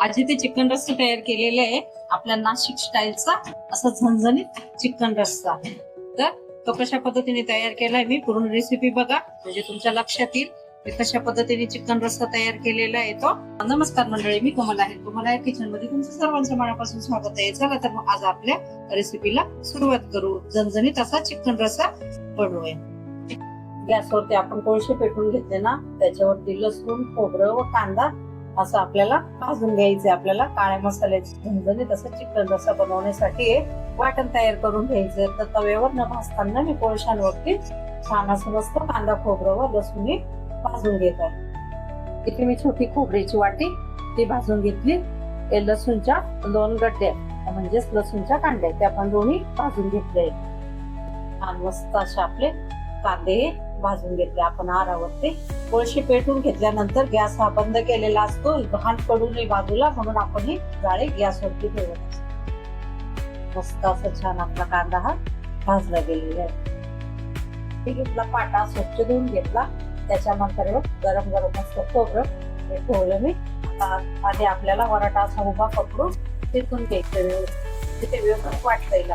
आज इथे चिकन रस्सा तयार केलेला आहे आपल्या नाशिक स्टाईलचा असा झणझणीत चिकन रस्सा. तर तो कशा पद्धतीने तयार केलाय मी पूर्ण रेसिपी बघा म्हणजे तुमच्या लक्षात येईल मी कशा पद्धतीने चिकन रस्सा तयार केलेला आहे तो. नमस्कार मंडळी, मी कोमल आहे. तुम्हाला या किचन मध्ये तुमचं सर्वांचं मनापासून स्वागत आहे. चला तर मग आज आपल्या रेसिपीला सुरुवात करू. झणझणीत असा चिकन रस्सा बनवूया. गॅसवरती आपण कोळसे पेटवून घेतले ना, त्याच्यावरती लसूण, खोबरं व कांदा असं आपल्याला भाजून घ्यायचे. आपल्याला काळ्या मसाल्याची झणझणीत असं चिकन रस्सा बनवण्यासाठी वाटण तयार करून घ्यायचं. तर तव्यावर न भाजताना मी कोळशांवरती छान असं मस्त कांदा, खोबरं व लसूण भाजून घेत आहे. इथे मी छोटी खोबऱ्याची वाटी ती भाजून घेतली. लसूणच्या 2 गड्ड्या म्हणजेच लसूणच्या कांड्या त्या पण दोन्ही भाजून घेतले. छान मस्त असे आपले कांदे भाजून घेतले आपण आरावरती. कोळशी पेटून घेतल्यानंतर गॅस हा बंद केलेला असतो, घाण पडू नये बाजूला, म्हणून आपण ही जाळी गॅसवरती ठेवत असतो. मस्त असं छान आपला कांदा हा भाजला गेलेला आहे. घेतला पाटा स्वच्छ धुवून घेतला. त्याच्यानंतर गरम गरम मस्त खोबरं हे ठेवलं मी. आधी आपल्याला वराटा असा उभा पकडून तिथून घ्यायचं, तिथे व्यवस्थित वाटता येईल.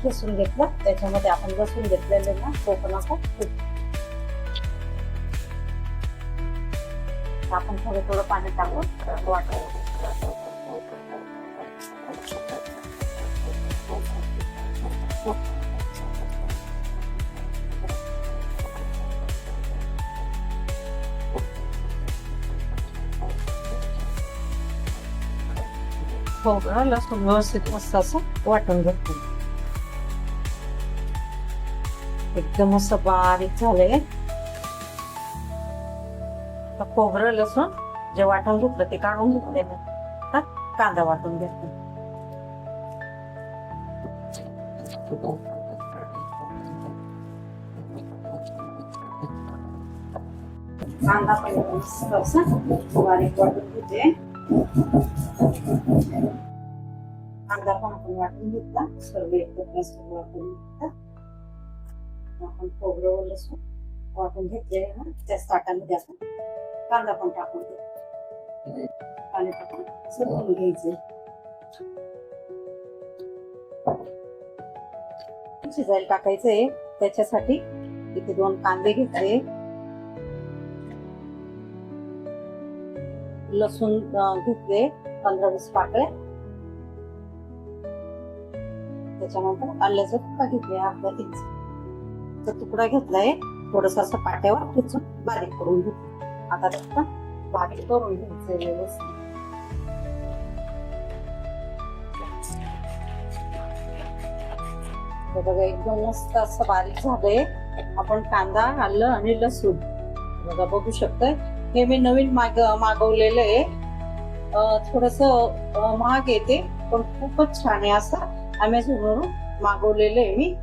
लसूण घेतलं, त्याच्यामध्ये आपण लसूण घेतलेले ना तो पण असा आपण थोडं पाणी टाकून वाटायचं. खोबरं लसूण व्यवस्थित मस्त असं वाटून घेतो. एकदम असं बारीक झालंय. खोबरं लसूण जे वाटून घेतलं ते काढून घेतले. कांदा वाटून घेतला. कांदा पहिला मस्त असं बारीक वाटून घेते. कांदा पण आपण वाटून घेतला. सर्व एकत्र वाटून घेतला. आपण खोबरं लसूण वाटून घेतले ना, त्या ताटामध्ये आपण कांदा पण टाकून घेतो. पाणी टाकून सगळं घ्यायचं. शिजायला टाकायचंय. त्याच्यासाठी इथे 2 कांदे घेतले, लसूण घेतले 15-20 पाकळ्या. त्याच्यानंतर आल्याचा तुकडा घेतले अर्धा इंच तुकडा घेतलाय. थोडस असं पाट्यावर ठेचून बारीक करून घेतलं. आता त्याचा बारीक करून घ्यायचं व्यवस्थित. बघा एकदम मस्त असं बारीक झालंय. आपण कांदा, आलं आणि लसूण बघा बघू शकताय. हे मी नवीन मागवलेलं आहे. थोडस महाग येते पण खूपच छान आहे. असं अमेझॉनवरून मागवलेलं आहे मी.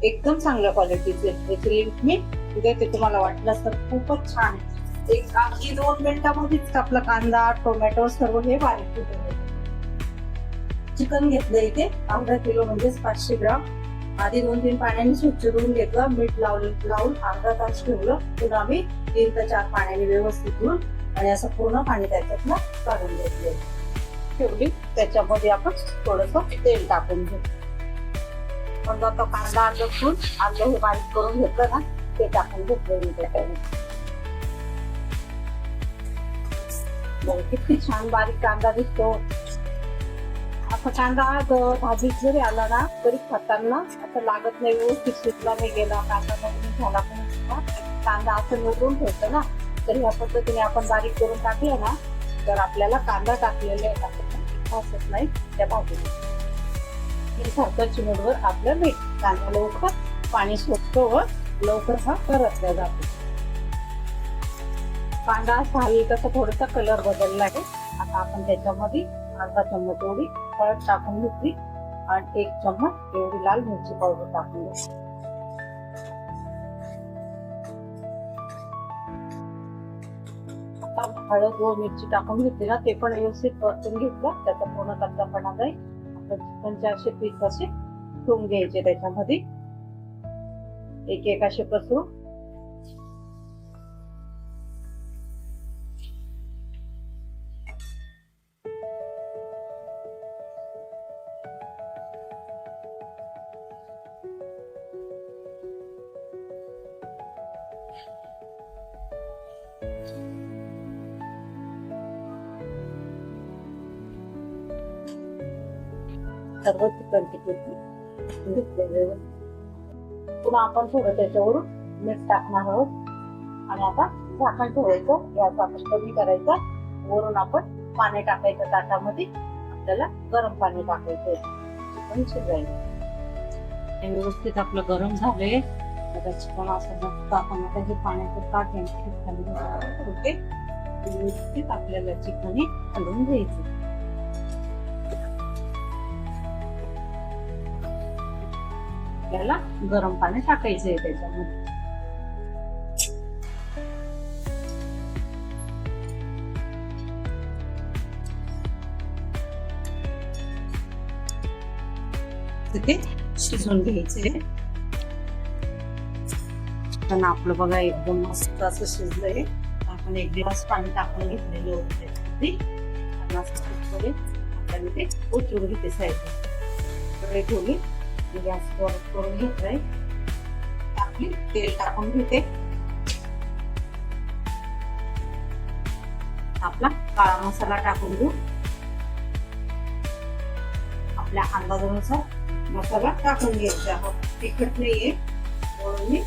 एकदम चांगल्या क्वालिटीचे. याची लिंक मी देते, तुम्हाला वाटलं तर. खूपच छान. एक अगदी 2 मिनिटामध्येच आपला कांदा, टोमॅटो सर्व हे बारीक होते. चिकन घेतलं इथे अर्धा किलो म्हणजेच 500 ग्राम. आधी 2-3 पाण्याने स्वच्छ धुवून घेतलं. मीठ लावून अर्धा तास ठेवलं. पुन्हा आम्ही 3 ते 4 पाण्याने व्यवस्थित धुवून आणि असं पूर्ण पाणी त्याच्यातलं काढून घेतले ठेवली. त्याच्यामध्ये आपण थोडस तेल टाकून घेऊ. पण तो कांदा, लसूण, आलं हे बारीक करून घेतलं ना ते टाकून घेतलं मी त्याच्यामध्ये. किती छान बारीक कांदा दिसतो. असा कांदा भाजीत जरी आला ना तरी खाताना असं लागत नाही. व्यवस्थित शिजला नाही गेला कांदा, नवीन झाला पण कांदा असं निवडून ठेवतो ना, तर ह्या पद्धतीने आपण बारीक करून टाकलं ना तर आपल्याला कांदा टाकलेले भासत नाही त्या भाजीला. हे सारखं चिमूटभर आपलं मीठ. कांदा लवकर पाणी सोडतो व लवकर हा परतला जातो. कांदा झाली तसं थोडासा कलर बदलला आहे. आता आपण त्याच्यामध्ये अर्धा चम्मच एवढी हळद टाकून घेतली आणि 1 चम्मच एवढी लाल मिरची पावडर टाकून घेतली. हळद व मिरची टाकून घेतली ना ते पण व्यवस्थित परतून घेतलं. त्याचा पूर्ण कच्चापणा जाईल. चिकनचे असे पीस असे ठेवून घ्यायचे त्याच्यामध्ये. एक एक असे पसरू. सर्व चिकन घेतलेले. पुन्हा आपण थोडं त्याच्यावरून मीठ टाकणार आहोत आणि आता झाकण ठेवायचं. गॅस आपण कमी करायचा. वरून आपण पाणी टाकायचं ताटामध्ये. आपल्याला गरम पाणी टाकायचं. चिकन शिजायचं. हे व्यवस्थित आपलं गरम झाले. आता चिकन असं मस्त आपण आता हे पाण्याचं ताट होते. व्यवस्थित आपल्याला चिकन हे घालून घ्यायचं. आपल्याला गरम पाणी टाकायचं आहे त्याच्यामध्ये. ते शिजवून घ्यायचे. पण आपलं बघा एकदम मस्त असं शिजलंय. आपण एक ग्लास पाणी टाकून घेतलेलं होतं. आपल्याला ते उचलून घेते साईडला ठेवली. गॅस करून घेतलाय. टाकली तेल टाकून घेते. आपला काळा मसाला टाकून घेऊ. आपल्या अंदाजानुसार मसाला टाकून घ्यायचा. तिखट नाहीये म्हणून मी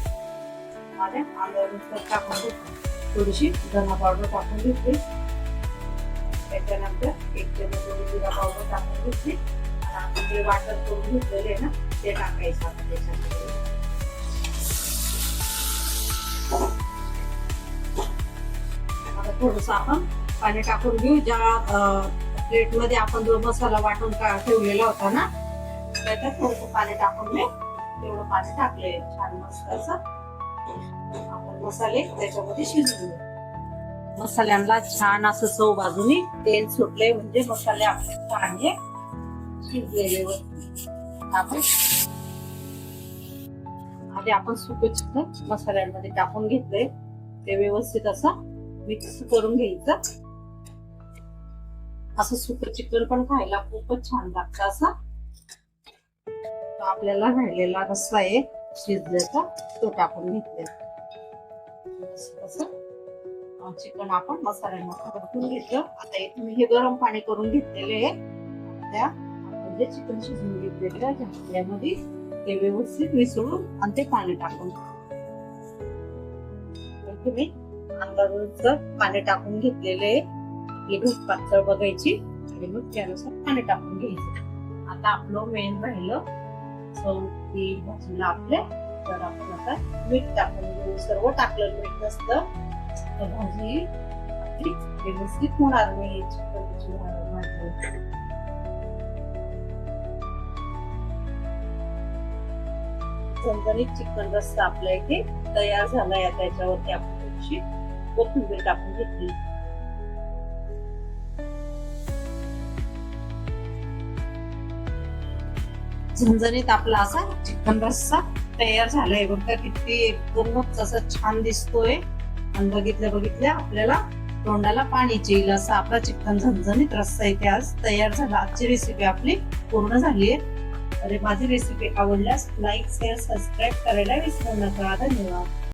माझ्या अंदाजानुसार टाकून घेते. थोडीशी धना पावडर टाकून घेतली. त्याच्यानंतर एक चमच जिरा पावडर टाकून घेतली. आणि आपण जे वाटण करून घेतलेले आहे ना ते टाकायचं आपण त्याच्यामध्ये. आता थोडस आपण पाणी टाकून घेऊ. ज्या प्लेट मध्ये आपण जो मसाला वाटून ठेवलेला होता ना त्याच्यात थोडस पाणी टाकून मी तेवढं पाणी टाकले. छान मस्त असं आपण मसाले त्याच्यामध्ये शिजवून घेऊ. मसाल्यांना छान असं चव बाजूनी तेल सुटले म्हणजे मसाले आपले छान हे शिजलेले. आपण आधी आपण सुकं चिकन मसाल्यांमध्ये टाकून घेतले. ते व्यवस्थित असं मिक्स करून घ्यायचं. असं सुकं चिकन पण खायला खूपच छान लागतं. असं आपल्याला राहिलेला रस्सा आहे शिजल्याचा तो टाकून घेतलेला. चिकन आपण मसाल्यांमध्ये टाकून घेतलं. आता इथे मी हे गरम पाणी करून घेतलेले आहे. त्या आपण जे चिकन शिजवून घेतलेलं झाकल्यामध्ये ते व्यवस्थित मिसळून आणि ते पाणी टाकून मी अंदाजानुसार पाणी टाकून घेतलेले. आपली घट पातळ बघायची आणि मग त्यानुसार पाणी टाकून घ्यायचं. आता आपलं मेन राहिलं चौथी भाजीला आपले. तर आपण आता मीठ टाकून घेऊ. सर्व टाकलं मीठ नसतं तर भाजी आपली व्यवस्थित होणार नाही. चिकनची भाजी झणझणीत चिकन रस्सा आपल्या इथे तयार झालाय. त्याच्यावरती आपण थोडीशी कोथिंबीर टाकून घेतली. झणझणीत आपला असा चिकन रस्सा तयार झालाय. बघा किती एकदमच असं छान दिसतोय. आणि बघितल्या आपल्याला तोंडाला पाणीच येईल असा आपला चिकन झणझणीत रस्सा इथे आज तयार झाला. आजची रेसिपी आपली पूर्ण झाली आहे. तर माझी रेसिपी आवडल्यास लाईक शेअर सबस्क्राईब करायला विसरू नका. धन्यवाद.